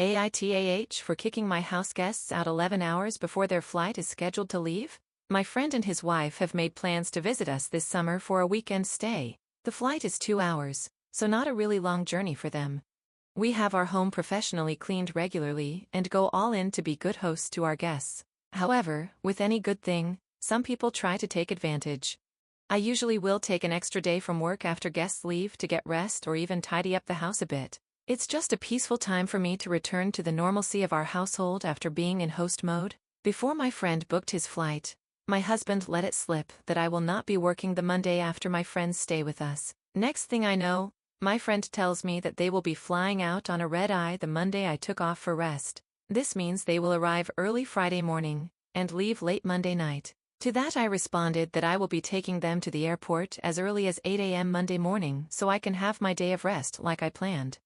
AITA for kicking my house guests out 11 hours before their flight is scheduled to leave? My friend and his wife have made plans to visit us this summer for a weekend stay. The flight is 2 hours, so not a really long journey for them. We have our home professionally cleaned regularly and go all in to be good hosts to our guests. However, with any good thing, some people try to take advantage. I usually will take an extra day from work after guests leave to get rest or even tidy up the house a bit. It's just a peaceful time for me to return to the normalcy of our household after being in host mode. Before my friend booked his flight, my husband let it slip that I will not be working the Monday after my friends stay with us. Next thing I know, my friend tells me that they will be flying out on a red-eye the Monday I took off for rest. This means they will arrive early Friday morning and leave late Monday night. To that I responded that I will be taking them to the airport as early as 8 a.m. Monday morning so I can have my day of rest like I planned.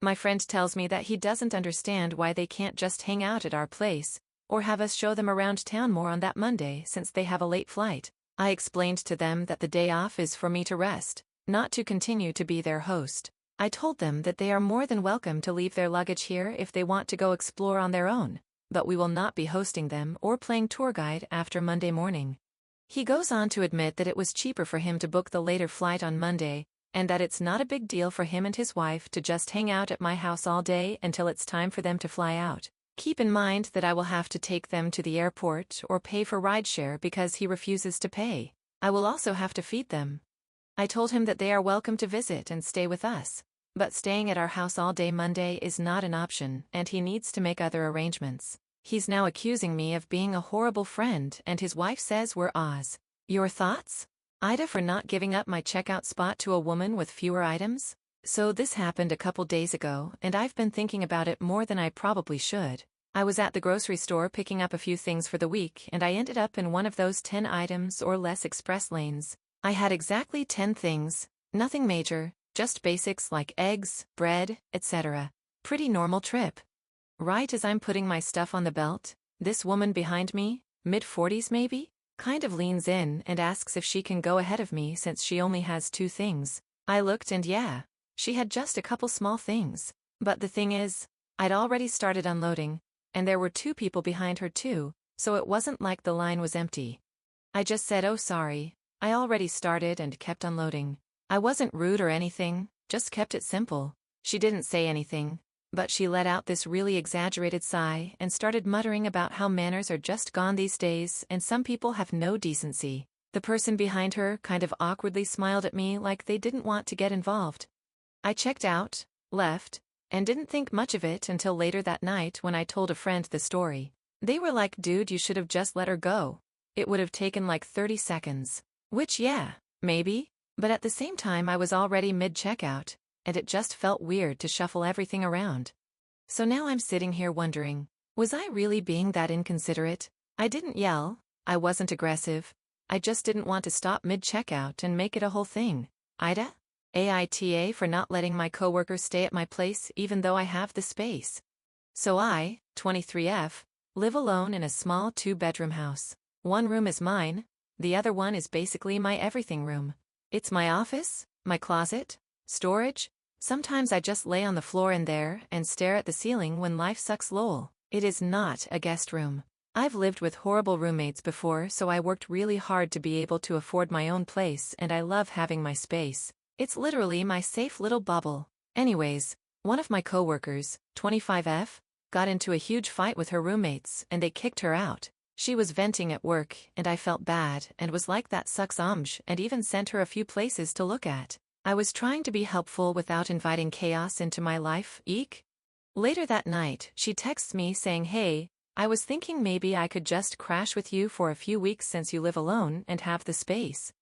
My friend tells me that he doesn't understand why they can't just hang out at our place, or have us show them around town more on that Monday since they have a late flight. I explained to them that the day off is for me to rest, not to continue to be their host. I told them that they are more than welcome to leave their luggage here if they want to go explore on their own, but we will not be hosting them or playing tour guide after Monday morning. He goes on to admit that it was cheaper for him to book the later flight on Monday, and that it's not a big deal for him and his wife to just hang out at my house all day until it's time for them to fly out. Keep in mind that I will have to take them to the airport or pay for rideshare because he refuses to pay. I will also have to feed them. I told him that they are welcome to visit and stay with us, but staying at our house all day Monday is not an option and he needs to make other arrangements. He's now accusing me of being a horrible friend and his wife says we're Oz. Your thoughts? AITA for not giving up my checkout spot to a woman with fewer items? So this happened a couple days ago and I've been thinking about it more than I probably should. I was at the grocery store picking up a few things for the week and I ended up in one of those 10 items or less express lanes. I had exactly 10 things, nothing major, just basics like eggs, bread, etc. Pretty normal trip. Right as I'm putting my stuff on the belt, this woman behind me, mid-40s maybe, kind of leans in and asks if she can go ahead of me since she only has 2 things. I looked and yeah, she had just a couple small things. But the thing is, I'd already started unloading, and there were 2 people behind her too, so it wasn't like the line was empty. I just said, "Oh sorry, I already started," and kept unloading. I wasn't rude or anything, just kept it simple. She didn't say anything, but she let out this really exaggerated sigh and started muttering about how manners are just gone these days and some people have no decency. The person behind her kind of awkwardly smiled at me like they didn't want to get involved. I checked out, left, and didn't think much of it until later that night when I told a friend the story. They were like, "Dude, you should have just let her go. It would have taken like 30 seconds. Which yeah, maybe, but at the same time I was already mid-checkout, and it just felt weird to shuffle everything around. So now I'm sitting here wondering, was I really being that inconsiderate? I didn't yell, I wasn't aggressive, I just didn't want to stop mid-checkout and make it a whole thing. AITA? AITA for not letting my coworkers stay at my place even though I have the space. So I, 23F, live alone in a small 2-bedroom house. One room is mine, the other one is basically my everything room. It's my office, my closet, storage. Sometimes I just lay on the floor in there and stare at the ceiling when life sucks lol. It is not a guest room. I've lived with horrible roommates before, so I worked really hard to be able to afford my own place and I love having my space. It's literally my safe little bubble. Anyways, one of my coworkers, 25F, got into a huge fight with her roommates and they kicked her out. She was venting at work and I felt bad and was like, "That sucks and even sent her a few places to look at. I was trying to be helpful without inviting chaos into my life, eek. Later that night, she texts me saying, "Hey, I was thinking maybe I could just crash with you for a few weeks since you live alone and have the space."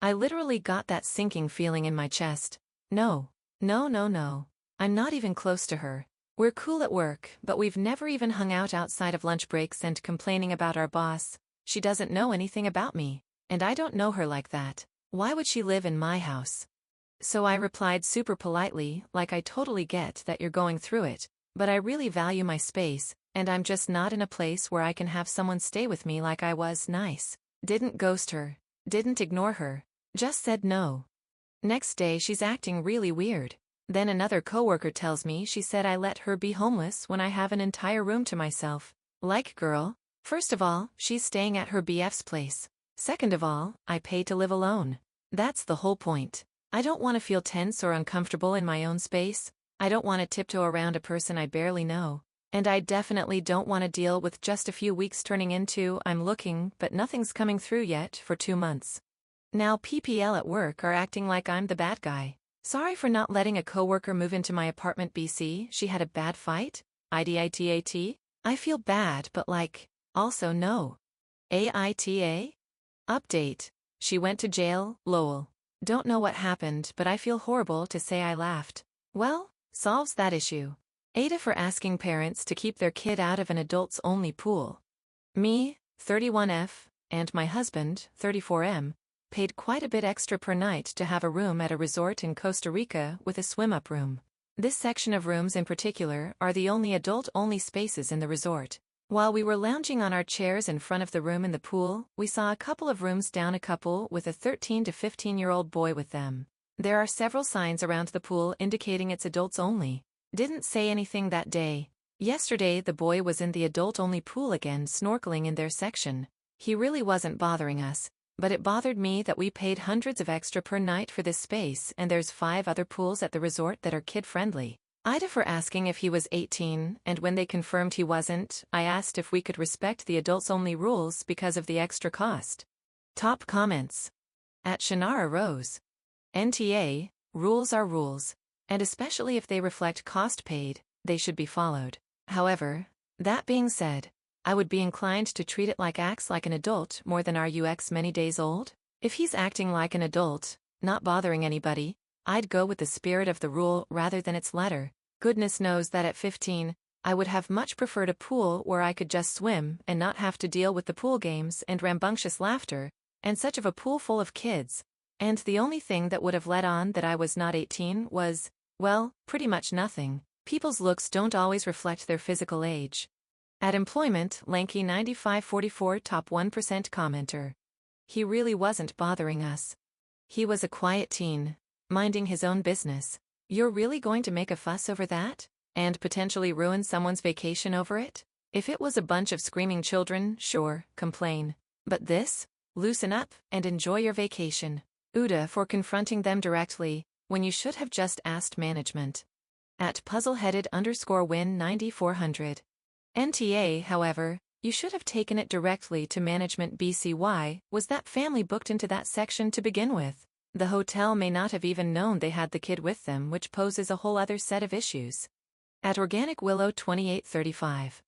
I literally got that sinking feeling in my chest. No. I'm not even close to her. We're cool at work, but we've never even hung out outside of lunch breaks and complaining about our boss. She doesn't know anything about me, and I don't know her like that. Why would she live in my house? So I replied super politely, like, "I totally get that you're going through it, but I really value my space, and I'm just not in a place where I can have someone stay with me like I was." Nice. Didn't ghost her. Didn't ignore her. Just said no. Next day she's acting really weird. Then another coworker tells me she said I let her be homeless when I have an entire room to myself. Like, girl. First of all, she's staying at her BF's place. Second of all, I pay to live alone. That's the whole point. I don't want to feel tense or uncomfortable in my own space. I don't want to tiptoe around a person I barely know. And I definitely don't want to deal with just a few weeks turning into I'm looking but nothing's coming through yet for 2 months. Now PPL at work are acting like I'm the bad guy. Sorry for not letting a coworker move into my apartment BC, she had a bad fight? IDITAT? I feel bad but also no. AITA? Update. She went to jail, lol. Don't know what happened but I feel horrible to say I laughed. Well, solves that issue. AITA for asking parents to keep their kid out of an adults-only pool. Me, 31F, and my husband, 34M, paid quite a bit extra per night to have a room at a resort in Costa Rica with a swim-up room. This section of rooms in particular are the only adult-only spaces in the resort. While we were lounging on our chairs in front of the room in the pool, we saw a couple of rooms down a couple with a 13 to 15-year-old boy with them. There are several signs around the pool indicating it's adults only. Didn't say anything that day. Yesterday the boy was in the adult-only pool again snorkeling in their section. He really wasn't bothering us, but it bothered me that we paid hundreds of extra per night for this space and there's 5 other pools at the resort that are kid-friendly. AITA for asking if he was 18, and when they confirmed he wasn't, I asked if we could respect the adults-only rules because of the extra cost. Top comments. At Shannara Rose. NTA, rules are rules, and especially if they reflect cost paid, they should be followed. However, that being said, I would be inclined to treat it like acts like an adult more than our UX many days old. If he's acting like an adult, not bothering anybody, I'd go with the spirit of the rule rather than its letter. Goodness knows that at 15, I would have much preferred a pool where I could just swim and not have to deal with the pool games and rambunctious laughter, and such of a pool full of kids. And the only thing that would have let on that I was not 18 was, well, pretty much nothing. People's looks don't always reflect their physical age. At employment, Lanky 9544 top 1% commenter. He really wasn't bothering us. He was a quiet teen, minding his own business. You're really going to make a fuss over that? And potentially ruin someone's vacation over it? If it was a bunch of screaming children, sure, complain. But this? Loosen up and enjoy your vacation. AITA for confronting them directly, when you should have just asked management. At puzzleheaded_win 9400. NTA, however, you should have taken it directly to management BCY, was that family booked into that section to begin with? The hotel may not have even known they had the kid with them, which poses a whole other set of issues. At Organic Willow 2835.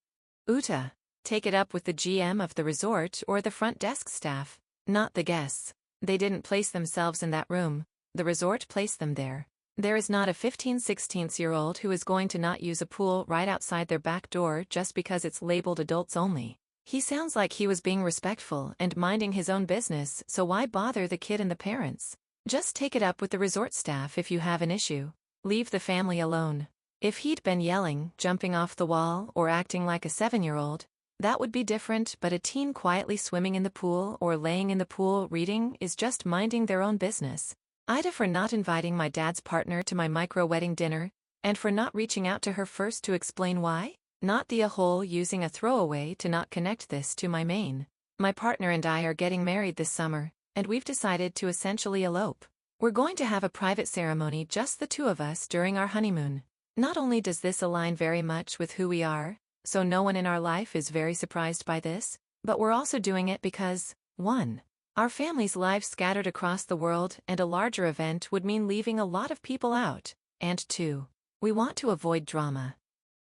AITA, take it up with the GM of the resort or the front desk staff, not the guests. They didn't place themselves in that room, the resort placed them there. There is not a 15-16-year-old who is going to not use a pool right outside their back door just because it's labeled adults only. He sounds like he was being respectful and minding his own business, so why bother the kid and the parents? Just take it up with the resort staff if you have an issue. Leave the family alone. If he'd been yelling, jumping off the wall, or acting like a 7-year-old, that would be different, but a teen quietly swimming in the pool or laying in the pool reading is just minding their own business. AITA for not inviting my dad's partner to my micro-wedding dinner, and for not reaching out to her first to explain why. Not the whole using a throwaway to not connect this to my main. My partner and I are getting married this summer, and we've decided to essentially elope. We're going to have a private ceremony, just the two of us, during our honeymoon. Not only does this align very much with who we are, so no one in our life is very surprised by this, but we're also doing it because, 1. Our family's lives scattered across the world and a larger event would mean leaving a lot of people out, and 2. We want to avoid drama.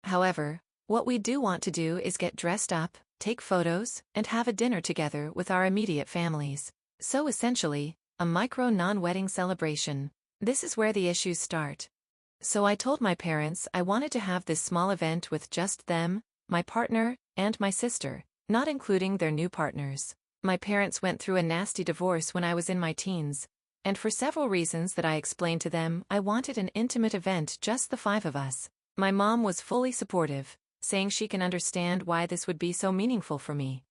However, what we do want to do is get dressed up, take photos, and have a dinner together with our immediate families. So essentially, a micro non-wedding celebration. This is where the issues start. So I told my parents I wanted to have this small event with just them, my partner, and my sister, not including their new partners. My parents went through a nasty divorce when I was in my teens, and for several reasons that I explained to them, I wanted an intimate event, just the 5 of us. My mom was fully supportive, saying she can understand why this would be so meaningful for me.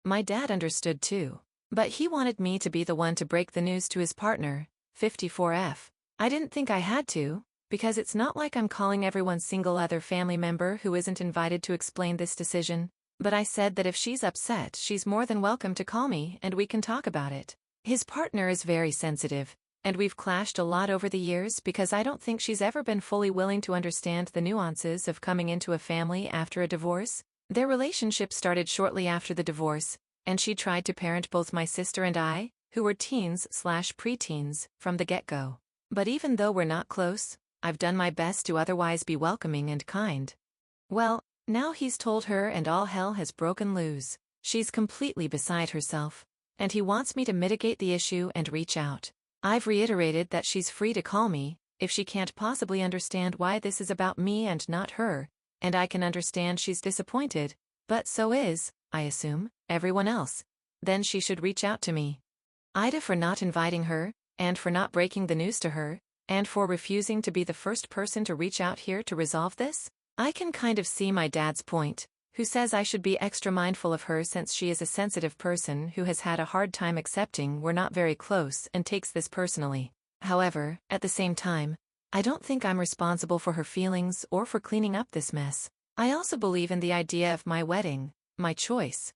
My dad understood too. But he wanted me to be the one to break the news to his partner, 54F. I didn't think I had to, because it's not like I'm calling every single other family member who isn't invited to explain this decision, but I said that if she's upset, she's more than welcome to call me and we can talk about it. His partner is very sensitive, and we've clashed a lot over the years because I don't think she's ever been fully willing to understand the nuances of coming into a family after a divorce. Their relationship started shortly after the divorce, and she tried to parent both my sister and I, who were teens/preteens, from the get-go. But even though we're not close, I've done my best to otherwise be welcoming and kind. Well, now he's told her and all hell has broken loose. She's completely beside herself, and he wants me to mitigate the issue and reach out. I've reiterated that she's free to call me, if she can't possibly understand why this is about me and not her, and I can understand she's disappointed, but so is, I assume, everyone else. Then she should reach out to me. AITA for not inviting her, and for not breaking the news to her, and for refusing to be the first person to reach out here to resolve this? I can kind of see my dad's point, who says I should be extra mindful of her since she is a sensitive person who has had a hard time accepting we're not very close and takes this personally. However, at the same time, I don't think I'm responsible for her feelings or for cleaning up this mess. I also believe in the idea of my wedding, my choice,